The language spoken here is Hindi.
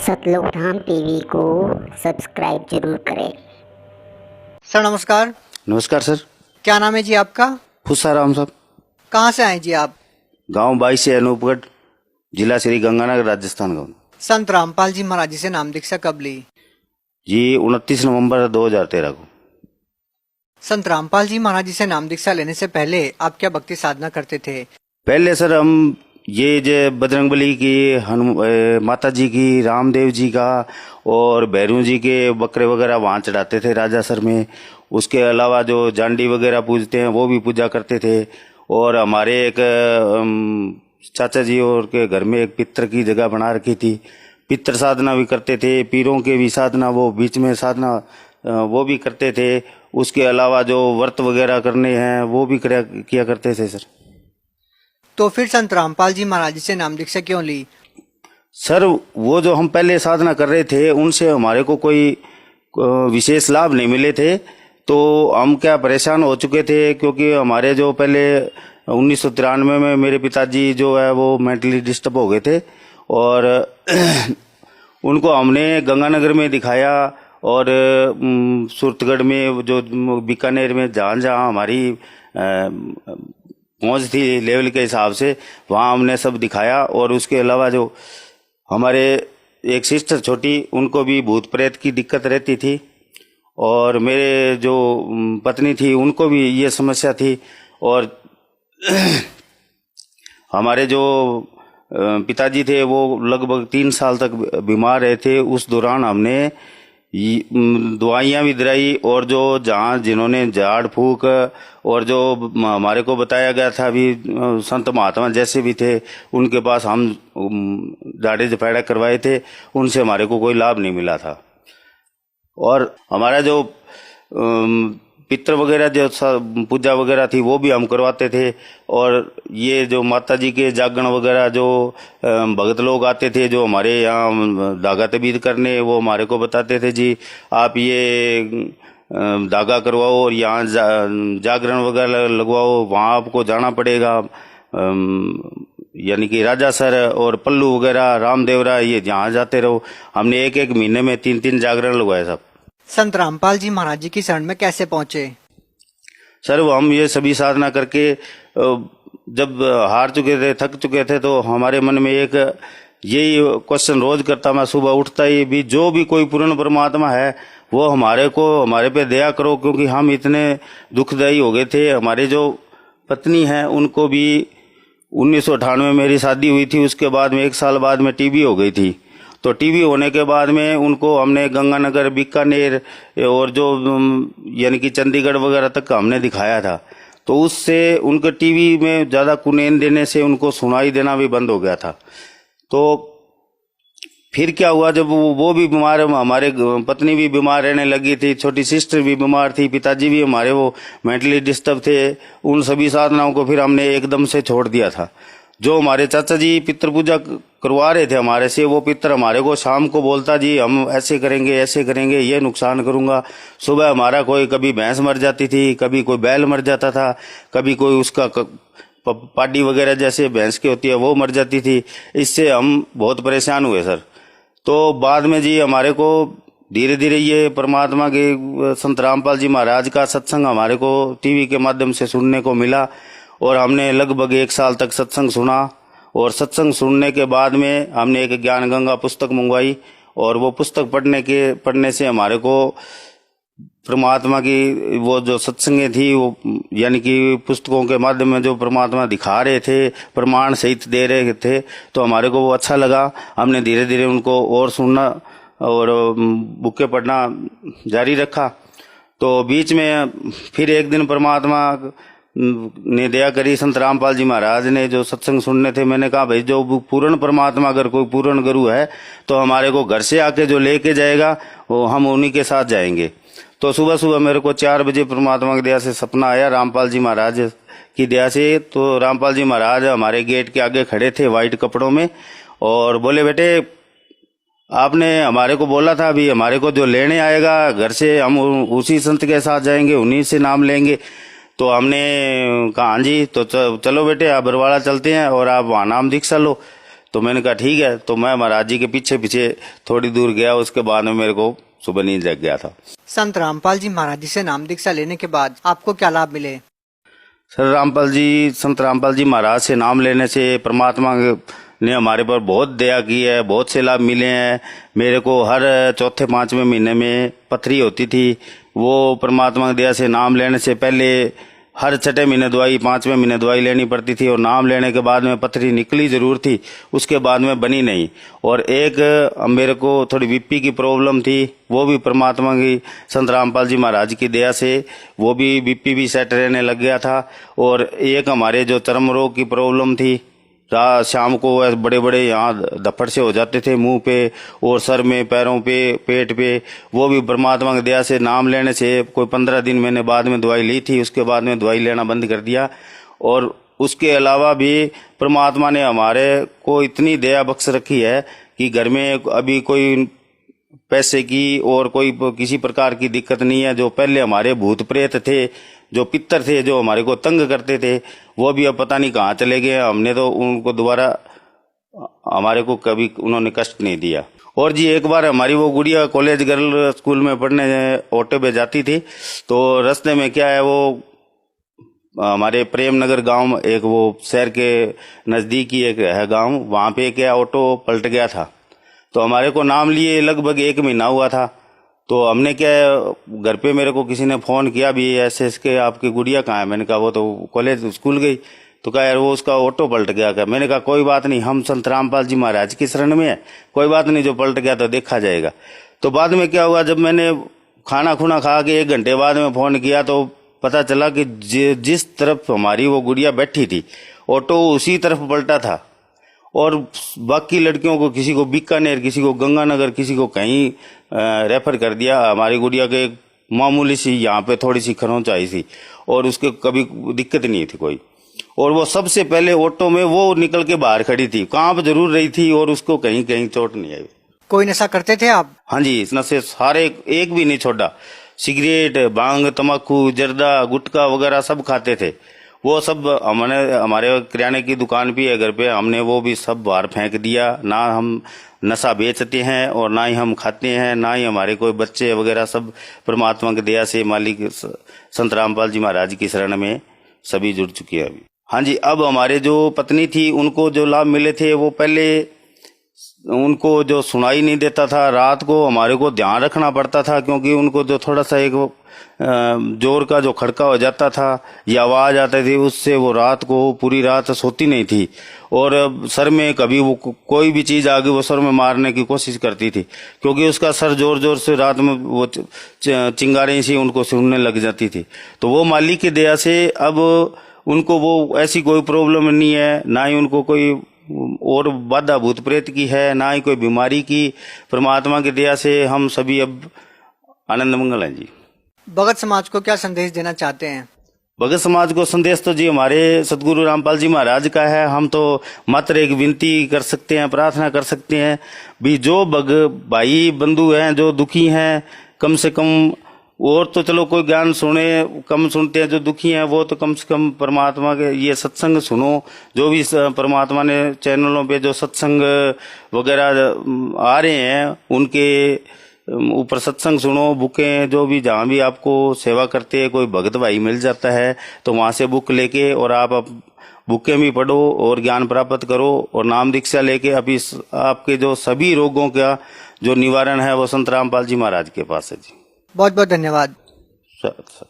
सतलोक धाम टीवी को सब्सक्राइब जरूर करें। सर नमस्कार। नमस्कार सर। क्या नाम है जी आपका? खुशाराम साहब। कहाँ से आए जी आप? गांव 22 से अनूपगढ़, जिला श्री गंगानगर, राजस्थान। गाँव संत रामपाल जी महाराज जी से नाम दीक्षा कब ली जी? 29 नवंबर 2013 को। संत रामपाल जी महाराज जी से नाम दीक्षा लेने से पहले आप क्या भक्ति साधना करते थे? पहले सर हम ये जो बजरंगबली की, माता जी की, रामदेव जी का और भैरू जी के बकरे वगैरह वहाँ चढ़ाते थे राजा सर में। उसके अलावा जो जांडी वगैरह पूजते हैं वो भी पूजा करते थे। और हमारे एक चाचा जी और के घर में एक पितर की जगह बना रखी थी, पितर साधना भी करते थे। पीरों के भी साधना वो बीच में साधना वो भी करते थे। उसके अलावा जो व्रत वगैरह करने हैं वो भी किया करते थे सर। तो फिर संत रामपाल जी महाराज जी से नाम दीक्षा क्यों ली? सर वो जो हम पहले साधना कर रहे थे उनसे हमारे को कोई विशेष लाभ नहीं मिले थे, तो हम क्या परेशान हो चुके थे। क्योंकि हमारे जो पहले 1993 में मेरे पिताजी जो है वो मेंटली डिस्टर्ब हो गए थे और उनको हमने गंगानगर में दिखाया और सूरतगढ़ में जो बीकानेर में जहाँ जहाँ हमारी पहुँच थी लेवल के हिसाब से वहाँ हमने सब दिखाया। और उसके अलावा जो हमारे एक सिस्टर छोटी, उनको भी भूत प्रेत की दिक्कत रहती थी और मेरे जो पत्नी थी उनको भी ये समस्या थी। और हमारे जो पिताजी थे वो लगभग 3 साल तक बीमार रहे थे। उस दौरान हमने दवाइयाँ भी दिलाई और जो जहाँ जिन्होंने झाड़ फूक और जो हमारे को बताया गया था भी संत महात्मा जैसे भी थे उनके पास हम झाड़े झपैड़ा करवाए थे, उनसे हमारे को कोई लाभ नहीं मिला था। और हमारा जो पितर वगैरह जो पूजा वगैरह थी वो भी हम करवाते थे। और ये जो माता जी के जागरण वगैरह जो भगत लोग आते थे जो हमारे यहाँ धागा तबीद करने, वो हमारे को बताते थे जी आप ये धागा करवाओ और यहाँ जागरण वगैरह लगवाओ, वहाँ आपको जाना पड़ेगा। यानी कि राजा सर और पल्लू वगैरह रामदेव राय ये जहाँ जाते रहो। हमने एक महीने में 3 जागरण लगवाए सब। संत रामपाल जी महाराज जी की शरण में कैसे पहुंचे? सर वो हम ये सभी साधना करके जब हार चुके थे, थक चुके थे, तो हमारे मन में एक यही क्वेश्चन रोज करता, मैं सुबह उठता ही भी जो भी कोई पूर्ण परमात्मा है वो हमारे पे दया करो। क्योंकि हम इतने दुखदायी हो गए थे। हमारे जो पत्नी है उनको भी 1998 में मेरी शादी हुई थी, उसके बाद में 1 साल बाद में टीबी हो गई थी। तो टीबी होने के बाद में उनको हमने गंगानगर, बीकानेर और जो यानी कि चंडीगढ़ वगैरह तक का हमने दिखाया था। तो उससे उनके टीबी में ज़्यादा कुनैन देने से उनको सुनाई देना भी बंद हो गया था। तो फिर क्या हुआ, जब वो भी बीमार, हमारे पत्नी भी बीमार रहने लगी थी, छोटी सिस्टर भी बीमार थी, पिताजी भी हमारे वो मेंटली डिस्टर्ब थे, उन सभी साधनाओं को फिर हमने एकदम से छोड़ दिया था। जो हमारे चाचा जी पितृ पूजा करवा रहे थे हमारे से, वो पितर हमारे को शाम को बोलता जी हम ऐसे करेंगे, ये नुकसान करूंगा। सुबह हमारा कोई कभी भैंस मर जाती थी, कभी कोई बैल मर जाता था, कभी कोई उसका पाडी वगैरह जैसे भैंस की होती है वो मर जाती थी। इससे हम बहुत परेशान हुए सर। तो बाद में जी हमारे को धीरे धीरे ये परमात्मा के संत रामपाल जी महाराज का सत्संग हमारे को टीवी के माध्यम से सुनने को मिला और हमने लगभग 1 साल तक सत्संग सुना। और सत्संग सुनने के बाद में हमने एक ज्ञान गंगा पुस्तक मंगवाई और वो पुस्तक पढ़ने से हमारे को परमात्मा की वो जो सत्संगें थी वो यानी कि पुस्तकों के माध्यम में जो परमात्मा दिखा रहे थे, प्रमाण सहित दे रहे थे, तो हमारे को वो अच्छा लगा। हमने धीरे धीरे उनको और सुनना और बुकें पढ़ना जारी रखा। तो बीच में फिर एक दिन परमात्मा ने दया करी, संत रामपाल जी महाराज ने जो सत्संग सुनने थे, मैंने कहा भाई जो पूर्ण परमात्मा अगर कोई पूर्ण गुरु है तो हमारे को घर से आके जो लेके जाएगा वो हम उन्हीं के साथ जाएंगे। तो सुबह सुबह मेरे को 4 बजे परमात्मा की दया से सपना आया रामपाल जी महाराज की दया से। तो रामपाल जी महाराज हमारे गेट के आगे खड़े थे वाइट कपड़ों में और बोले बेटे आपने हमारे को बोला था अभी हमारे को जो लेने आएगा घर से हम उसी संत के साथ जाएंगे, उन्हीं से नाम लेंगे। तो हमने कहा हाँ जी, तो चलो बेटे आप बरवाड़ा चलते हैं और आप वहाँ नाम दीक्षा लो। तो मैंने कहा ठीक है, तो मैं महाराज जी के पीछे पीछे थोड़ी दूर गया। उसके बाद में मेरे को सुबह नींद जग गया था। संत रामपाल जी महाराज जी से नाम दीक्षा लेने के बाद आपको क्या लाभ मिले? संत रामपाल जी महाराज से नाम लेने से परमात्मा ने हमारे पर बहुत दया की है, बहुत से लाभ मिले हैं। मेरे को हर चौथे पांचवें महीने में पथरी होती थी, वो परमात्मा की दया से नाम लेने से पहले हर छठे महीने दवाई, पांचवें महीने दवाई लेनी पड़ती थी, और नाम लेने के बाद में पथरी निकली जरूर थी, उसके बाद में बनी नहीं। और एक मेरे को थोड़ी बीपी की प्रॉब्लम थी, वो भी परमात्मा की संत रामपाल जी महाराज की दया से वो भी बीपी भी सेट रहने लग गया था। और एक हमारे जो चर्म रोग की प्रॉब्लम थी, शाम को बड़े बड़े यहाँ धप्पड़ से हो जाते थे मुंह पे और सर में, पैरों पे, पेट पे, वो भी परमात्मा की दया से नाम लेने से कोई 15 दिन मैंने बाद में दवाई ली थी, उसके बाद में दवाई लेना बंद कर दिया। और उसके अलावा भी परमात्मा ने हमारे को इतनी दया बख्श रखी है कि घर में अभी कोई पैसे की और कोई किसी प्रकार की दिक्कत नहीं है। जो पहले हमारे भूत प्रेत थे, जो पितर थे, जो हमारे को तंग करते थे, वो भी अब पता नहीं कहाँ चले गए। हमने तो उनको दोबारा, हमारे को कभी उन्होंने कष्ट नहीं दिया। और जी एक बार हमारी वो गुड़िया कॉलेज गर्ल स्कूल में पढ़ने ऑटो पे जाती थी, तो रास्ते में क्या है, वो हमारे प्रेम नगर गांव, एक वो शहर के नजदीक ही एक है गांव, वहां पे क्या ऑटो पलट गया था। तो हमारे को नाम लिए लगभग 1 महीना हुआ था। तो हमने क्या, घर पे मेरे को किसी ने फोन किया भी, ऐसे इसके आपकी गुड़िया कहाँ है? मैंने कहा वो तो कॉलेज स्कूल गई। तो कहा यार वो उसका ऑटो पलट गया क्या? मैंने कहा कोई बात नहीं, हम संत रामपाल जी महाराज की शरण में है, कोई बात नहीं, जो पलट गया तो देखा जाएगा। तो बाद में क्या हुआ, जब मैंने खाना खुना खा के 1 घंटे बाद में फोन किया तो पता चला कि जिस तरफ हमारी वो गुड़िया बैठी थी, ऑटो उसी तरफ पलटा था। और बाकी लड़कियों को, किसी को बीकानेर, किसी को गंगानगर, किसी को कहीं रेफर कर दिया। हमारी गुड़िया के एक मामूली सी यहाँ पे थोड़ी सी खरोंच आई थी और उसके कभी दिक्कत नहीं थी कोई। और वो सबसे पहले ऑटो में वो निकल के बाहर खड़ी थी, कांप जरूर रही थी और उसको कहीं कहीं चोट नहीं आई। कोई नशा करते थे आप? हाँ जी, इस नशे सारे एक भी नहीं छोड़ा। सिगरेट, भांग, तम्बाकू, जर्दा, गुटखा वगैरह सब खाते थे। वो सब हमारे किराने की दुकान भी है घर पे, हमने वो भी सब बाहर फेंक दिया। ना हम नशा बेचते हैं और ना ही हम खाते हैं, ना ही हमारे कोई बच्चे वगैरह, सब परमात्मा की दया से मालिक संत रामपाल जी महाराज की शरण में सभी जुड़ चुके हैं अभी। हाँ जी, अब हमारे जो पत्नी थी उनको जो लाभ मिले थे, वो पहले उनको जो सुनाई नहीं देता था, रात को हमारे को ध्यान रखना पड़ता था, क्योंकि उनको जो थोड़ा सा एक जोर का जो खड़का हो जाता था या आवाज आती थी, उससे वो रात को पूरी रात सोती नहीं थी। और सर में कभी वो कोई भी चीज आ गई, वो सर में मारने की कोशिश करती थी, क्योंकि उसका सर जोर जोर से रात में वो चिंगारें सी उनको सुनने लग जाती थी। तो वो मालिक की दया से अब उनको वो ऐसी कोई प्रॉब्लम नहीं है, ना ही उनको कोई और बाधा भूत प्रेत की है, ना ही कोई बीमारी की। परमात्मा की दया से हम सभी अब आनंद मंगल हैं जी। भगत समाज को क्या संदेश देना चाहते हैं? भगत समाज को संदेश तो जी हमारे सदगुरु रामपाल जी महाराज का है। हम तो मात्र एक विनती कर सकते हैं, प्रार्थना कर सकते हैं भी, जो भाई बंधु हैं जो दुखी हैं, कम से कम, और तो चलो कोई ज्ञान सुने कम सुनते हैं, जो दुखी हैं वो तो कम से कम परमात्मा के ये सत्संग सुनो। जो भी परमात्मा ने चैनलों पे जो सत्संग वगैरह आ रहे हैं उनके ऊपर सत्संग सुनो, बुकें जो भी, जहाँ भी आपको सेवा करते हैं कोई भगत भाई मिल जाता है तो वहां से बुक लेके और आप बुकें भी पढ़ो और ज्ञान प्राप्त करो, और नाम दीक्षा लेके अभी आपके जो सभी रोगों का जो निवारण है वो संत रामपाल जी महाराज के पास है जी। बहुत बहुत धन्यवाद। सर।